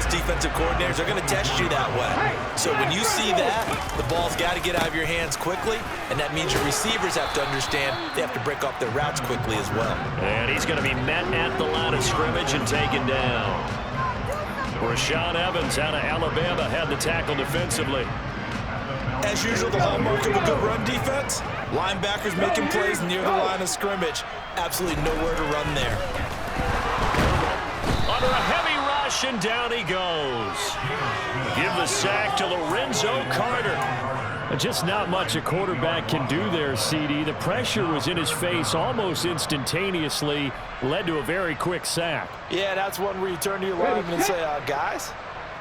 most defensive coordinators are going to test you that way. So when you see that, the ball's got to get out of your hands quickly, and that means your receivers have to understand they have to break off their routes quickly as well. And he's going to be met at the line of scrimmage and taken down. Rashaan Evans out of Alabama had the tackle defensively. As usual, the hallmark of a good run defense, linebackers making plays near the line of scrimmage. Absolutely nowhere to run there. Under a heavy rush, and down he goes. Give the sack to Lorenzo Carter. Just not much a quarterback can do there, CD. The pressure was in his face almost instantaneously, led to a very quick sack. Yeah, that's one where you turn to your lineman and say, guys,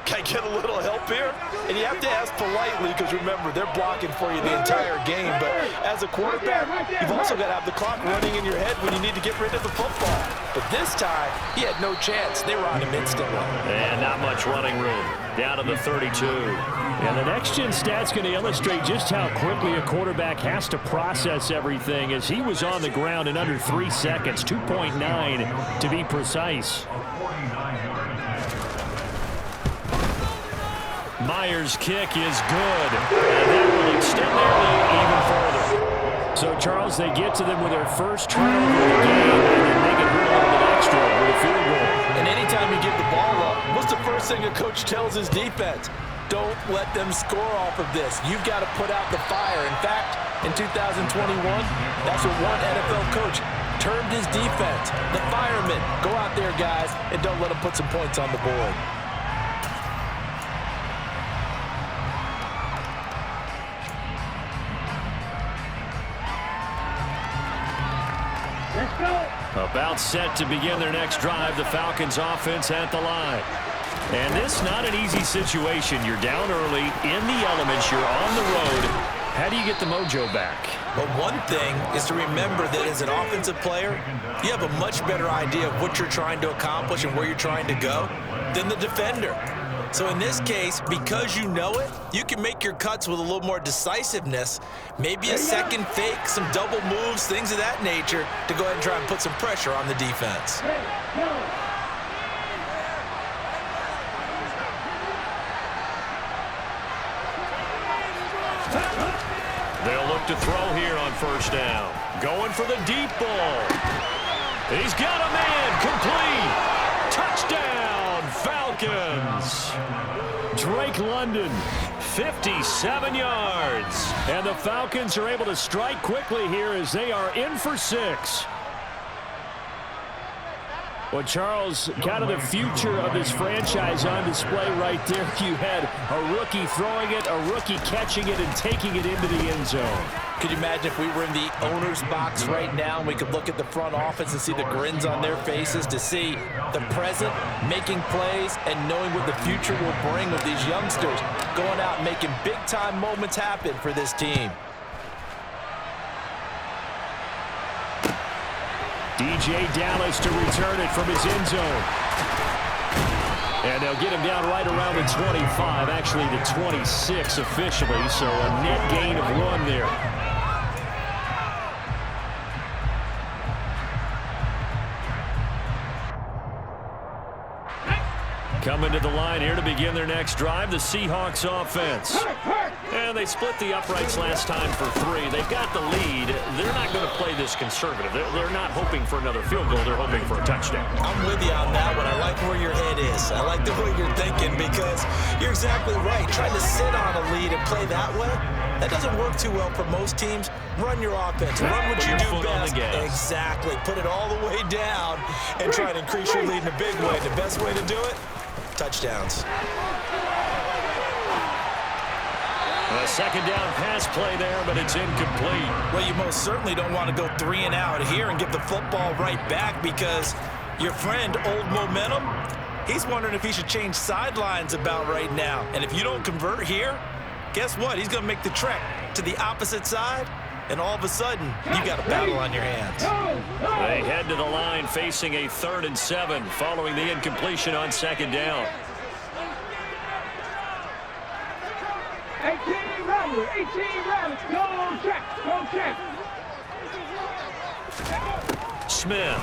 can I get a little help here? And you have to ask politely because, remember, they're blocking for you the entire game. But as a quarterback, you've also got to have the clock running in your head when you need to get rid of the football. But this time, he had no chance. They were on him instantly. And not much running room. Down to the 32. And the next-gen stat's going to illustrate just how quickly a quarterback has to process everything, as he was on the ground in under 3 seconds, 2.9 to be precise. Myers' kick is good, and that will extend their lead even further. So, Charles, they get to them with their first turnover of the game, and then make it hurt a little bit extra with a field goal. And anytime you give the ball up, what's the first thing a coach tells his defense? Don't let them score off of this. You've got to put out the fire. In fact, in 2021, that's what one NFL coach termed his defense. The firemen. Go out there, guys, and don't let them put some points on the board. About set to begin their next drive, the Falcons offense at the line. And this not an easy situation. You're down early, in the elements, you're on the road. How do you get the mojo back? Well, one thing is to remember that as an offensive player, you have a much better idea of what you're trying to accomplish and where you're trying to go than the defender. So in this case, because you know it, you can make your cuts with a little more decisiveness, maybe a second fake, some double moves, things of that nature, to go ahead and try and put some pressure on the defense. They'll look to throw here on first down. Going for the deep ball. He's got a man, complete. Touchdown, Falcons. Drake London, 57 yards. And the Falcons are able to strike quickly here as they are in for 6. Well, Charles, kind of the future of this franchise on display right there. You had a rookie throwing it, a rookie catching it, and taking it into the end zone. Could you imagine if we were in the owner's box right now and we could look at the front office and see the grins on their faces, to see the present making plays and knowing what the future will bring with these youngsters going out and making big-time moments happen for this team. DJ Dallas to return it from his end zone. And they'll get him down right around the 25, actually the 26 officially, so a net gain of 1 there. Coming to the line here to begin their next drive, the Seahawks offense. And they split the uprights last time for 3. They've got the lead. They're not going to play this conservative. They're not hoping for another field goal. They're hoping for a touchdown. I'm with you on that one. I like where your head is. I like the way you're thinking, because you're exactly right. Trying to sit on a lead and play that way, that doesn't work too well for most teams. Run your offense. Run what you do best. Exactly. Put it all the way down and try to increase your lead in a big way. The best way to do it? Touchdowns. A second down pass play there, but it's incomplete. Well, you most certainly don't want to go 3 and out here and give the football right back, because your friend, Old Momentum, he's wondering if he should change sidelines about right now. And if you don't convert here, guess what? He's going to make the trek to the opposite side, and all of a sudden, you got a battle on your hands. They head to the line facing a 3rd and 7 following the incompletion on second down. 18 rally, go check. Smith.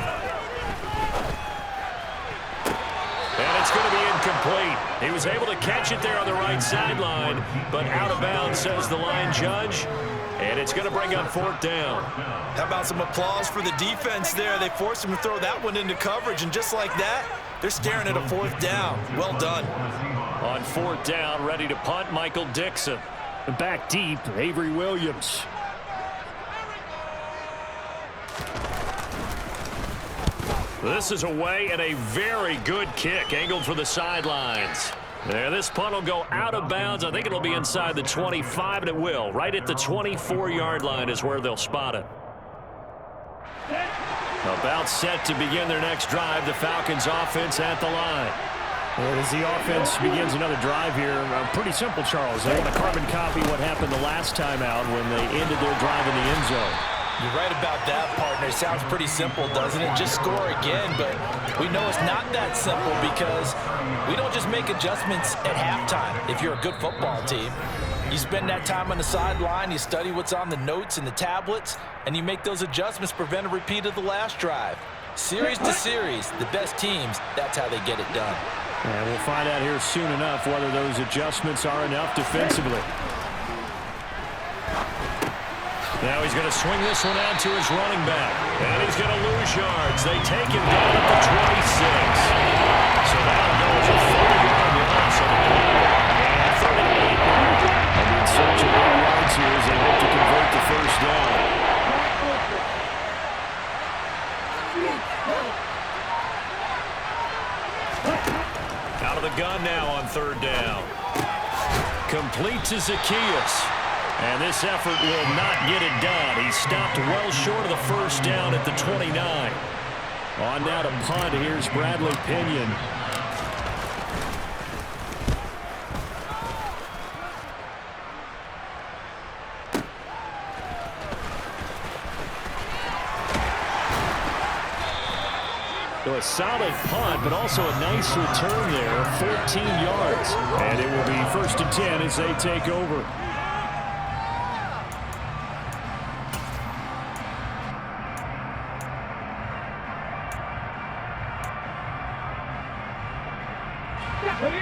And it's it's going to be incomplete. He was able to catch it there on the right sideline, but out of bounds, says the line judge. And it's going to bring up 4th down. How about some applause for the defense there? They forced him to throw that one into coverage, and just like that, they're staring at a 4th down. Well done. On 4th down, ready to punt, Michael Dixon. Back deep, Avery Williams. This is away and a very good kick, angled for the sidelines. There, this punt will go out of bounds. I think it'll be inside the 25, and it will. Right at the 24-yard line is where they'll spot it. About set to begin their next drive, the Falcons offense at the line. Well, as the offense begins another drive here, pretty simple, Charles. They want to carbon copy what happened the last time out when they ended their drive in the end zone. You're right about that, partner. It sounds pretty simple, doesn't it? Just score again, but we know it's not that simple because we don't just make adjustments at halftime if you're a good football team. You spend that time on the sideline, you study what's on the notes and the tablets, and you make those adjustments to prevent a repeat of the last drive. Series to series, the best teams, that's how they get it done. And we'll find out here soon enough whether those adjustments are enough defensively. Now he's going to swing this one out to his running back. And he's going to lose yards. They take him down at the 26. So that'll go as a 40-yard loss. And 38 now. And in search of 8 yards here as they hope to convert the first down. Out of the gun now on 3rd down. Complete to Zacchaeus. And this effort will not get it done. He stopped well short of the first down at the 29. On down to punt. Here's Bradley Pinion. So a solid punt, but also a nice return there. 14 yards. And it will be 1st and 10 as they take over.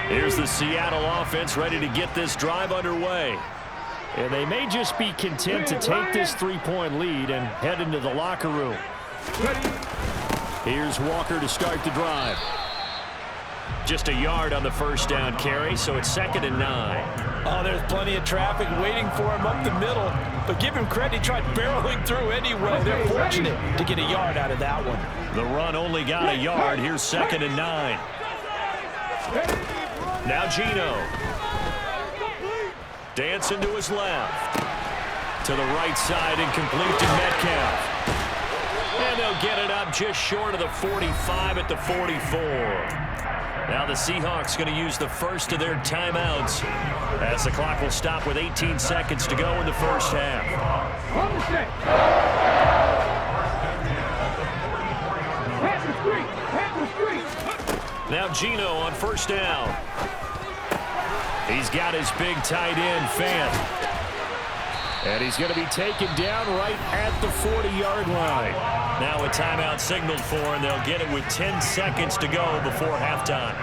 Here's the Seattle offense ready to get this drive underway. And they may just be content to take this 3-point lead and head into the locker room. Here's Walker to start the drive. Just a yard on the first down carry, so it's 2nd and 9. Oh, there's plenty of traffic waiting for him up the middle. But give him credit, he tried barreling through anyway. They're fortunate to get a yard out of that one. The run only got a yard. Here's 2nd and 9. Now Geno. Dancing to his left. To the right side and complete to Metcalf. And they'll get it up just short of the 45 at the 44. Now the Seahawks going to use the first of their timeouts as the clock will stop with 18 seconds to go in the first half. Now Geno on first down. He's got his big tight end, Fant. And he's going to be taken down right at the 40-yard line. Now a timeout signaled for, and they'll get it with 10 seconds to go before halftime.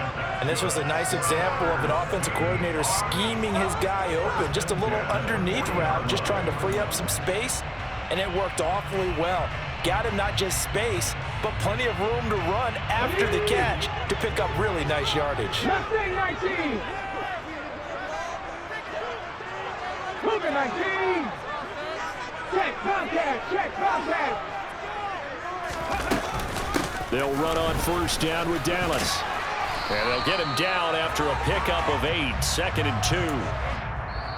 And this was a nice example of an offensive coordinator scheming his guy open. Just a little underneath route, just trying to free up some space, and it worked awfully well. Got him not just space, but plenty of room to run after the catch to pick up really nice yardage. Mustang 19. Cougar 19. Check contact. Check contact. They'll run on first down with Dallas. And they'll get him down after a pickup of 8, 2nd and 2.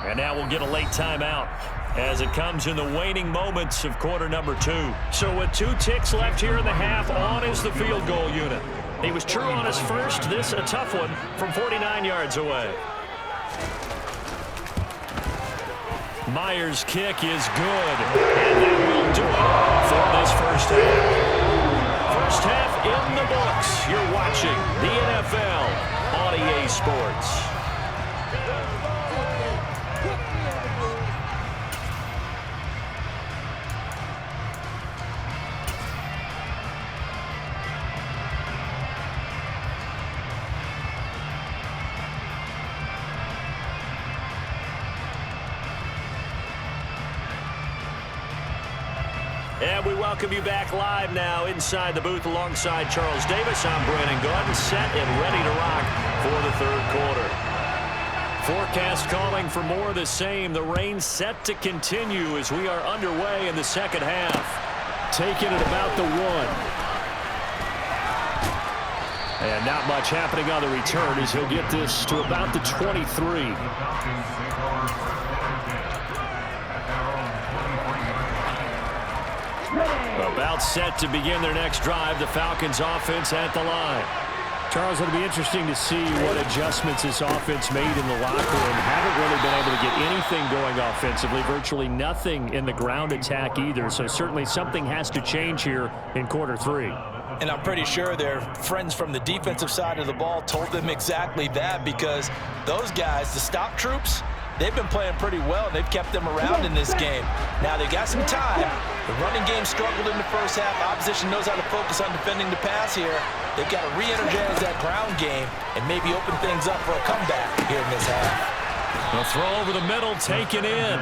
And now we'll get a late timeout as it comes in the waning moments of quarter number 2. So with 2 ticks left here in the half, on is the field goal unit. He was true on his first, this a tough one from 49 yards away. Myers' kick is good, and that will do it for this first half. First half in the books. You're watching the NFL on EA Sports. And we welcome you back live now inside the booth alongside Charles Davis. I'm Brandon Gordon, set and ready to rock for the third quarter. Forecast calling for more of the same. The rain set to continue as we are underway in the second half. Taking it about the 1. And not much happening on the return as he'll get this to about the 23. About set to begin their next drive. The Falcons offense at the line. Charles, it'll be interesting to see what adjustments this offense made in the locker room. Haven't really been able to get anything going offensively. Virtually nothing in the ground attack either. So certainly something has to change here in quarter 3. And I'm pretty sure their friends from the defensive side of the ball told them exactly that, because those guys, the stop troops, they've been playing pretty well. They've kept them around in this game. Now, they got some time. The running game struggled in the first half. Opposition knows how to focus on defending the pass here. They've got to re-energize that ground game and maybe open things up for a comeback here in this half. A throw over the middle, taken in.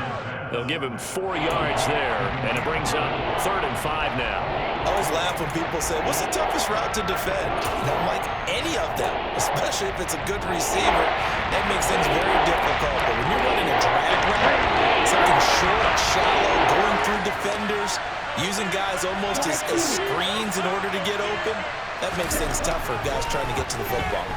They'll give him 4 yards there, and it brings up 3rd and 5 now. I always laugh when people say, what's the toughest route to defend? And I'm like, any of them, especially if it's a good receiver. That makes things very difficult. But when you're running a drag route, something short, shallow, going through defenders, using guys almost as screens in order to get open, that makes things tough for guys trying to get to the football.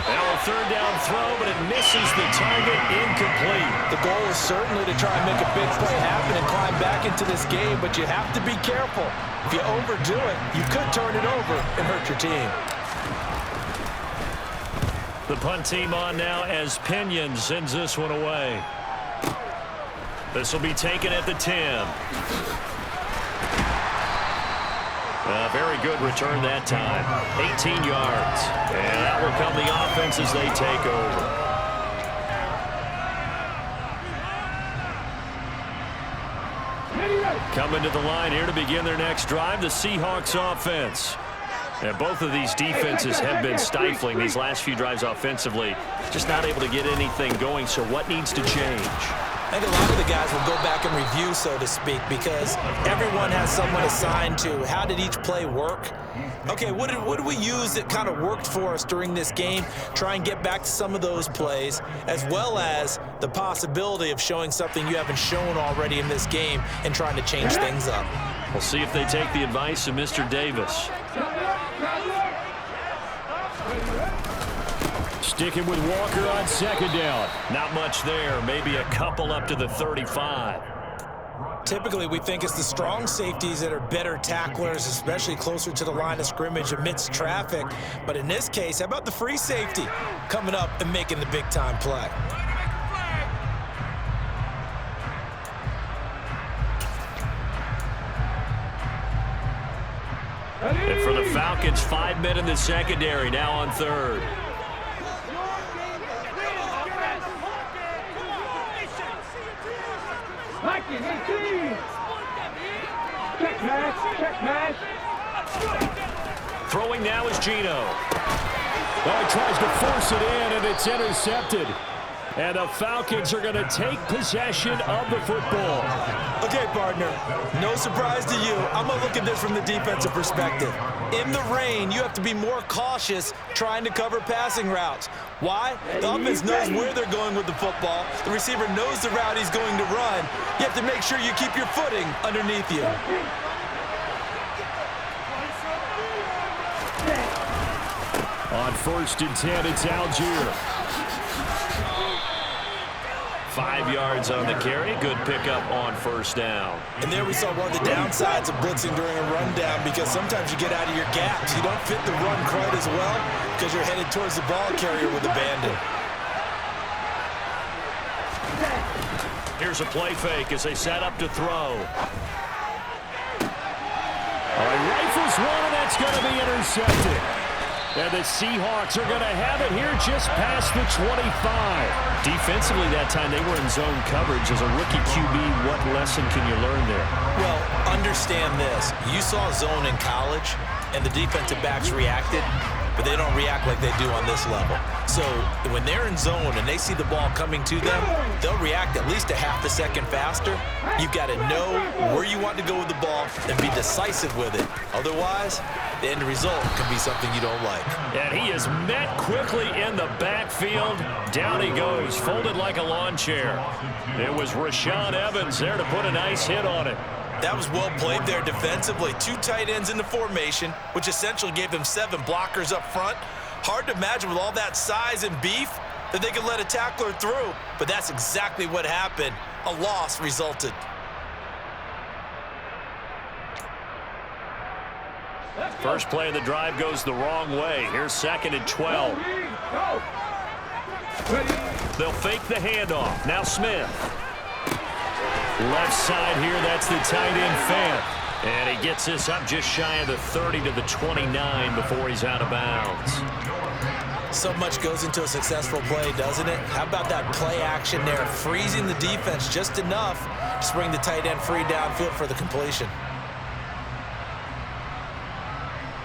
Now a 3rd down throw, but it misses the target, incomplete. The goal is certainly to try and make a big play happen and climb back into this game, but you have to be careful. If you overdo it, you could turn it over and hurt your team. The punt team on now as Pinion sends this one away. This will be taken at the 10. Very good return that time. 18 yards. And that will come the offense as they take over. Coming to the line here to begin their next drive, the Seahawks offense. And both of these defenses have been stifling these last few drives offensively. Just not able to get anything going, so what needs to change? I think a lot of the guys will go back and review, so to speak, because everyone has someone assigned to how did each play work. Okay, what did we use that kind of worked for us during this game? Try and get back to some of those plays, as well as the possibility of showing something you haven't shown already in this game and trying to change things up. We'll see if they take the advice of Mr. Davis. Sticking with Walker on 2nd down. Not much there. Maybe a couple up to the 35. Typically, we think it's the strong safeties that are better tacklers, especially closer to the line of scrimmage amidst traffic. But in this case, how about the free safety coming up and making the big-time play? And for the Falcons, 5 men in the secondary, now on 3rd. Check match, check match. Throwing now is Geno. Well, he tries to force it in, and it's intercepted. And the Falcons are going to take possession of the football. Okay, partner, no surprise to you. I'm going to look at this from the defensive perspective. In the rain, you have to be more cautious trying to cover passing routes. Why? The offense knows where they're going with the football. The receiver knows the route he's going to run. You have to make sure you keep your footing underneath you. On 1st and 10, it's Algier. 5 yards on the carry. Good pickup on 1st down. And there we saw one of the downsides of blitzing during a rundown, because sometimes you get out of your gaps. You don't fit the run quite as well because you're headed towards the ball carrier with the bandit. Here's a play fake as they set up to throw. All right, rifles one, and that's going to be intercepted. And the Seahawks are going to have it here just past the 25. Defensively that time, they were in zone coverage. As a rookie QB, what lesson can you learn there? Well, understand this. You saw zone in college, and the defensive backs reacted. but they don't react like they do on this level. So when they're in zone and they see the ball coming to them, they'll react at least a half a second faster. You've got to know where you want to go with the ball and be decisive with it. Otherwise, the end result can be something you don't like. And he is met quickly in the backfield. Down he goes, folded like a lawn chair. It was Rashaan Evans there to put a nice hit on it. That was well played there defensively. 2 tight ends in the formation, which essentially gave them 7 blockers up front. Hard to imagine with all that size and beef that they could let a tackler through, but that's exactly what happened. A loss resulted. First play of the drive goes the wrong way. Here's 2nd and 12. They'll fake the handoff. Now Smith. Left side here, that's the tight end Fant. And he gets this up just shy of the 30 to the 29 before he's out of bounds. So much goes into a successful play, doesn't it? How about that play action there, freezing the defense just enough to bring the tight end free downfield for the completion.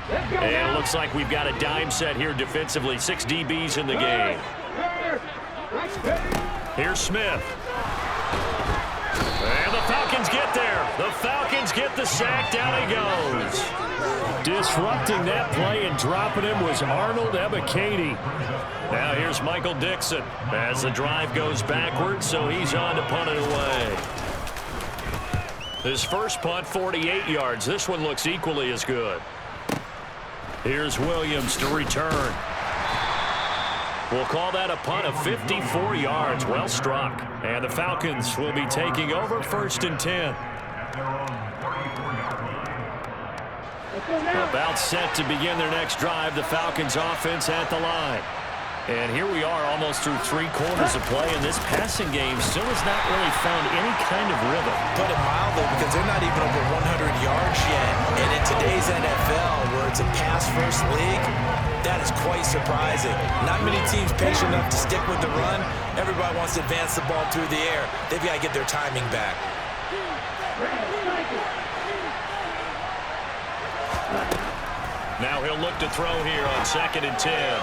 And it looks like we've got a dime set here defensively. 6 DBs in the game. Here's Smith. And the Falcons get there. The Falcons get the sack. Down he goes. Disrupting that play and dropping him was Arnold Ebiketie. Now here's Michael Dixon as the drive goes backwards, so he's on to punt it away. His first punt, 48 yards. This one looks equally as good. Here's Williams to return. We'll call that a punt of 54 yards. Well struck. And the Falcons will be taking over 1st and 10. About set to begin their next drive. The Falcons offense at the line. And here we are almost through 3 quarters of play, and this passing game still has not really found any kind of rhythm. Put it mildly, because they're not even over 100 yards yet. And in today's NFL, where it's a pass-first league, that is quite surprising. Not many teams patient enough to stick with the run. Everybody wants to advance the ball through the air. They've got to get their timing back. Now he'll look to throw here on 2nd and 10.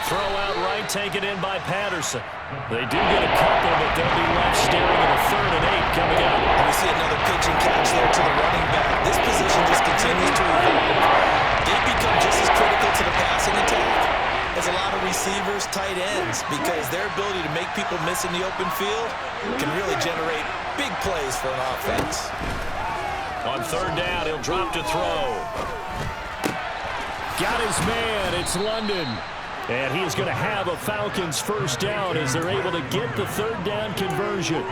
Throw out right, taken in by Patterson. They do get a couple, but they'll be left staring at a 3rd and 8 coming up. And we see another pitch and catch there to the running back. This position just continues to evolve. They become just as critical to the passing attack as a lot of receivers, tight ends, because their ability to make people miss in the open field can really generate big plays for an offense. On 3rd down, he'll drop to throw. Got his man. It's London. And he is going to have a Falcons 1st down as they're able to get the 3rd down conversion.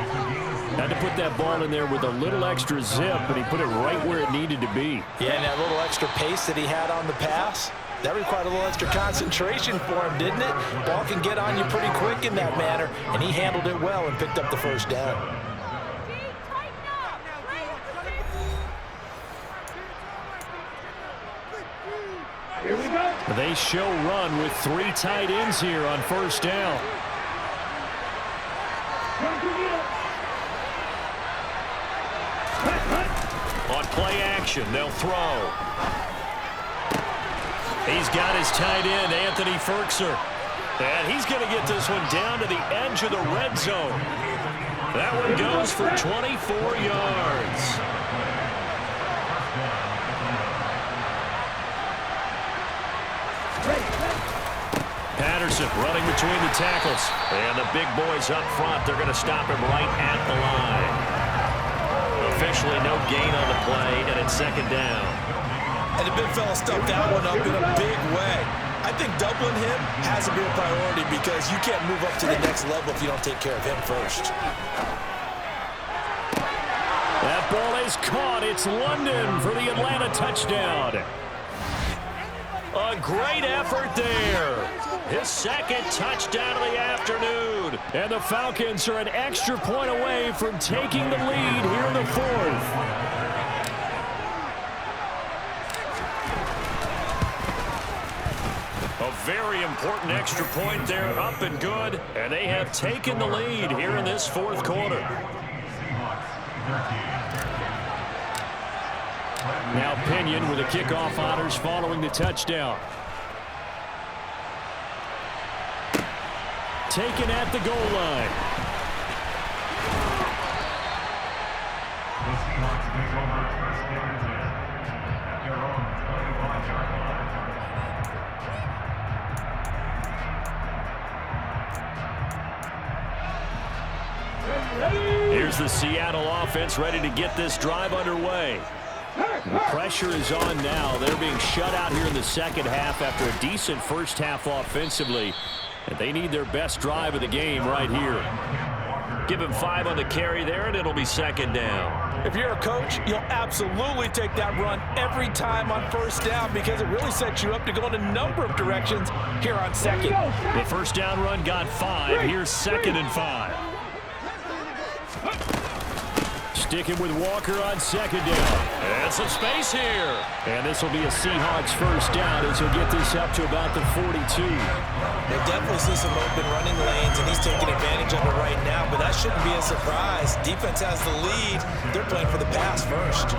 Had to put that ball in there with a little extra zip, but he put it right where it needed to be. Yeah, and that little extra pace that he had on the pass, that required a little extra concentration for him, didn't it? Ball can get on you pretty quick in that manner, and he handled it well and picked up the 1st down. Here we go. They show run with 3 tight ends here on 1st down. On play action, they'll throw. He's got his tight end, Anthony Ferkser. And he's going to get this one down to the edge of the red zone. That one goes for 24 yards. Patterson running between the tackles. And the big boys up front, they're going to stop him right at the line. Officially no gain on the play, and it's 2nd down. And the big fella stuffed that one up in a big way. I think doubling him has to be a priority because you can't move up to the next level if you don't take care of him first. That ball is caught. It's London for the Atlanta touchdown. A great effort there. His 2nd touchdown of the afternoon. And the Falcons are an extra point away from taking the lead here in the 4th. A very important extra point there, up and good. And they have taken the lead here in this 4th quarter. Now Pinion with the kickoff honors following the touchdown. taken at the goal line. Here's the Seattle offense ready to get this drive underway. The pressure is on now. They're being shut out here in the second half after a decent first half offensively. And they need their best drive of the game right here. Give him 5 on the carry there, and it'll be second down. If you're a coach, you'll absolutely take that run every time on first down because it really sets you up to go in a number of directions here on second. The first down run got 5. Here's second and 5. Sticking with Walker on second down. And some space here. And this will be a Seahawks first down as he'll get this up to about the 42. We'll definitely see some open running lanes, and he's taking advantage of it right now, but that shouldn't be a surprise. Defense has the lead. They're playing for the pass first.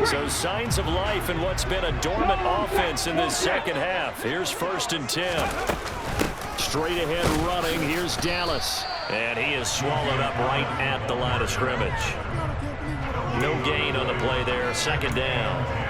So signs of life in what's been a dormant offense in this second half. Here's first and 10. Straight ahead running. Here's Dallas. And he is swallowed up right at the line of scrimmage. No gain on the play there. Second down.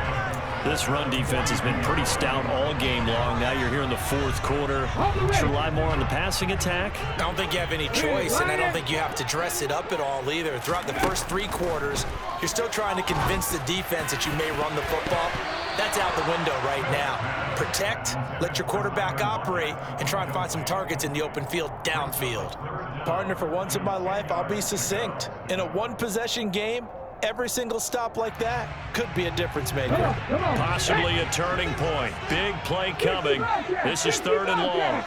This run defense has been pretty stout all game long. Now you're here in the fourth quarter. Should rely more on the passing attack? I don't think you have any choice, and I don't think you have to dress it up at all either. Throughout the first 3 quarters, you're still trying to convince the defense that you may run the football. That's out the window right now. Protect, let your quarterback operate, and try and find some targets in the open field downfield. Partner, for once in my life, I'll be succinct. In a one-possession game, every single stop like that could be a difference maker. Possibly a turning point. Big play coming. This is third and long.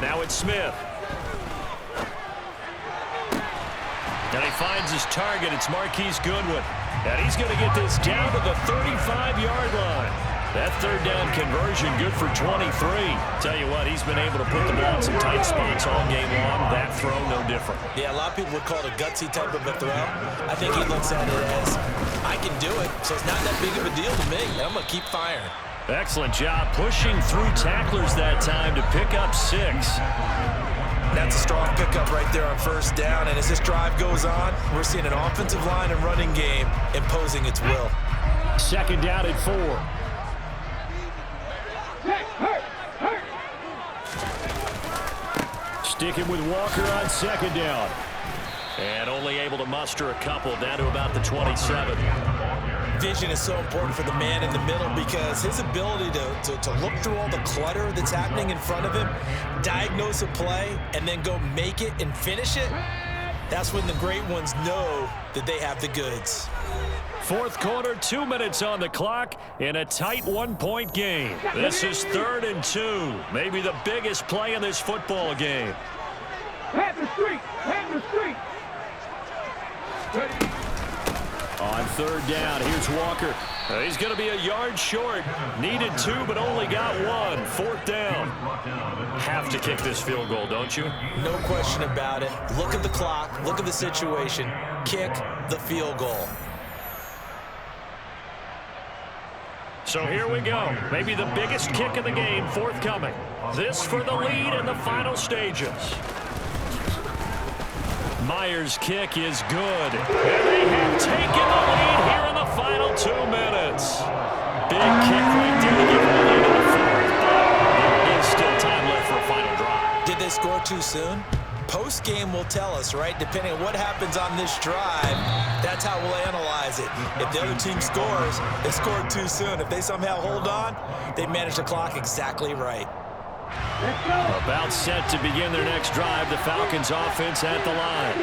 Now it's Smith. And he finds his target. It's Marquise Goodwin. And he's going to get this down to the 35-yard line. That third down conversion good for 23. Tell you what, he's been able to put the ball in some tight spots all game long. That throw, no different. Yeah, a lot of people would call it a gutsy type of a throw. I think he looks at it as, I can do it, so it's not that big of a deal to me. I'm going to keep firing. Excellent job pushing through tacklers that time to pick up 6. That's a strong pickup right there on first down, and as this drive goes on, we're seeing an offensive line and running game imposing its will. Second down at 4. Sticking with Walker on second down. And only able to muster a couple down to about the 27. Vision is so important for the man in the middle because his ability to look through all the clutter that's happening in front of him, diagnose a play, and then go make it and finish it, that's when the great ones know that they have the goods. Fourth quarter, 2 minutes on the clock in a tight 1-point game. This is third and 2. Maybe the biggest play in this football game. Head the street! Head the street! Ready. On third down, here's Walker. He's going to be a yard short. Needed 2, but only got 1. Fourth down. Have to kick this field goal, don't you? No question about it. Look at the clock. Look at the situation. Kick the field goal. So here we go. Maybe the biggest kick of the game forthcoming. This for the lead in the final stages. Myers' kick is good. And they have taken the lead here in the final 2 minutes. Big kick right there to give them the lead in the fourth. There is still time left for a final drive. Did they score too soon? Post-game will tell us, right? Depending on what happens on this drive, that's how we'll analyze it. If the other team scores, they scored too soon. If they somehow hold on, they manage the clock exactly right. About set to begin their next drive, the Falcons offense at the line.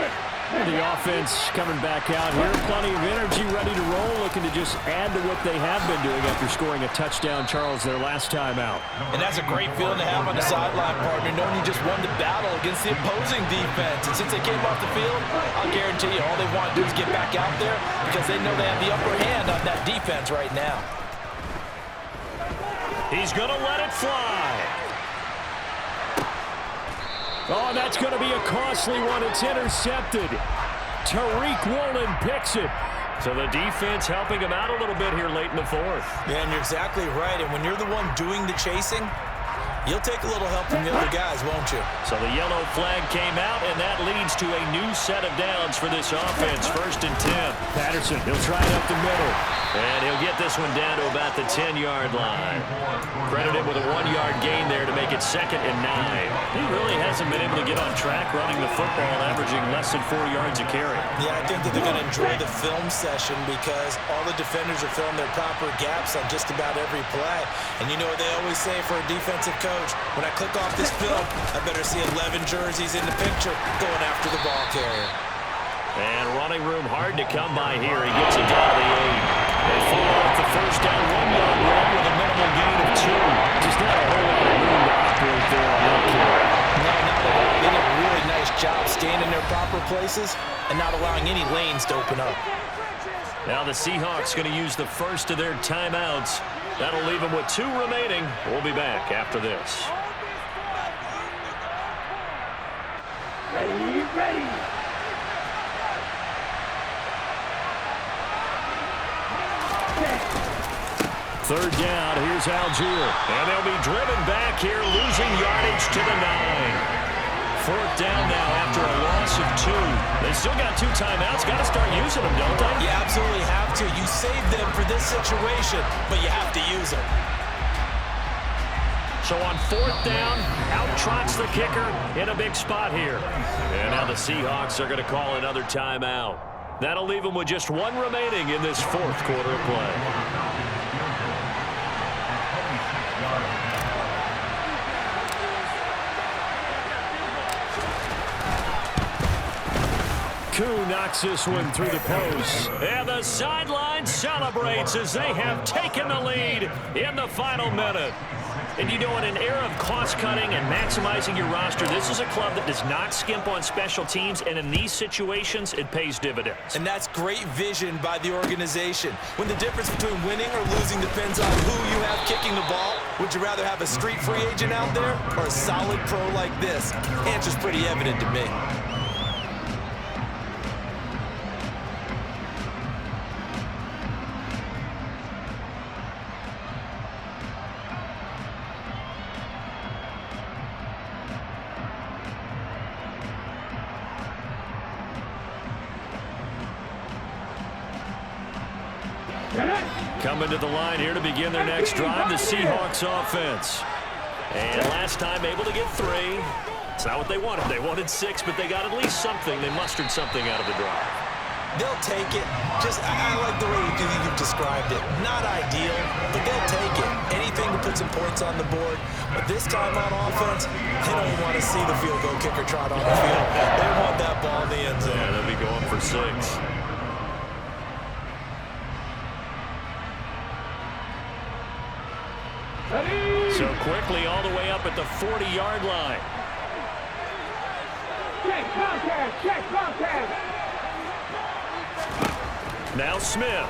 The offense coming back out here, plenty of energy, ready to roll, looking to just add to what they have been doing after scoring a touchdown, Charles, their last time out. And that's a great feeling to have on the sideline, partner, knowing you just won the battle against the opposing defense. And since they came off the field, I'll guarantee you all they want to do is get back out there because they know they have the upper hand on that defense right now. He's going to let it fly. Oh, that's going to be a costly one. It's intercepted. Tariq Woolen picks it. So the defense helping him out a little bit here late in the fourth. Yeah, and you're exactly right. And when you're the one doing the chasing, you'll take a little help from the other guys, won't you? So the yellow flag came out, and that leads to a new set of downs for this offense. 1st and 10. Patterson, he'll try it up the middle. And he'll get this one down to about the 10-yard line. Credited with a 1-yard gain there to make it 2nd and 9. He really hasn't been able to get on track running the football, averaging less than 4 yards a carry. Yeah, I think that they're going to enjoy the film session because all the defenders are filling their proper gaps on just about every play. And you know what they always say for a defensive coach? When I click off this film, I better see 11 jerseys in the picture going after the ball carrier. And running room hard to come by here. He gets it down to the 8. They follow up the 1st down 1-yard run with a minimal gain of 2. Just not a whole lot of room to operate there on that carry. No, not at all. They did a really nice job staying in their proper places and not allowing any lanes to open up. Now the Seahawks going to use the first of their timeouts. That'll leave them with 2 remaining. We'll be back after this. Ready. 3rd down, here's Algier. And they'll be driven back here, losing yardage to the 9. 4th down now after a loss of 2. They still got 2 timeouts. Got to start using them, don't they? You absolutely have to. You save them for this situation, but you have to use them. So on 4th down, out trots the kicker in a big spot here. And now the Seahawks are going to call another timeout. That'll leave them with just 1 remaining in this 4th quarter of play. Koo knocks this one through the post. And the sideline celebrates as they have taken the lead in the final minute. And you know, in an era of cost-cutting and maximizing your roster, this is a club that does not skimp on special teams, and in these situations, it pays dividends. And that's great vision by the organization. When the difference between winning or losing depends on who you have kicking the ball, would you rather have a street free agent out there or a solid pro like this? Answer's pretty evident to me. Coming to the line here to begin their next drive, the Seahawks offense. And last time able to get 3. It's not what they wanted. They wanted 6, but they got at least something. They mustered something out of the drive. They'll take it. I like the way you've described it. Not ideal, but they'll take it. Anything to put some points on the board. But this time on offense, they don't even want to see the field goal kicker trot on the field. They want that ball in the end zone. Yeah, they'll be going for 6. So quickly all the way up at the 40-yard line. Check contact. Now Smith.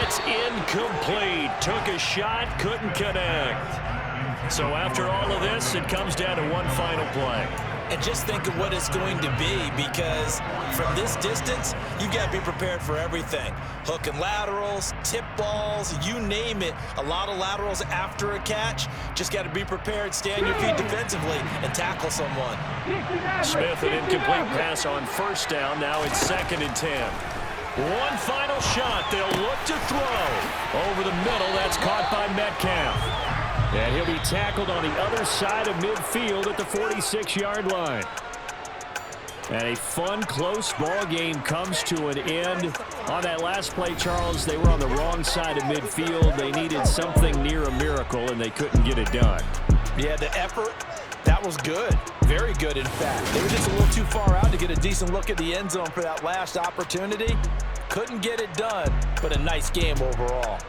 It's incomplete. Took a shot, couldn't connect. So after all of this, it comes down to one final play. And just think of what it's going to be, because from this distance, you've got to be prepared for everything. Hook and laterals, tip balls, you name it. A lot of laterals after a catch. Just got to be prepared, stay on your feet defensively, and tackle someone. Smith, an incomplete pass on 1st down. Now it's 2nd and 10. One final shot. They'll look to throw. Over the middle, that's caught by Metcalf. And he'll be tackled on the other side of midfield at the 46-yard line. And a fun, close ball game comes to an end. On that last play, Charles, they were on the wrong side of midfield. They needed something near a miracle, and they couldn't get it done. Yeah, the effort, that was good. Very good, in fact. They were just a little too far out to get a decent look at the end zone for that last opportunity. Couldn't get it done, but a nice game overall.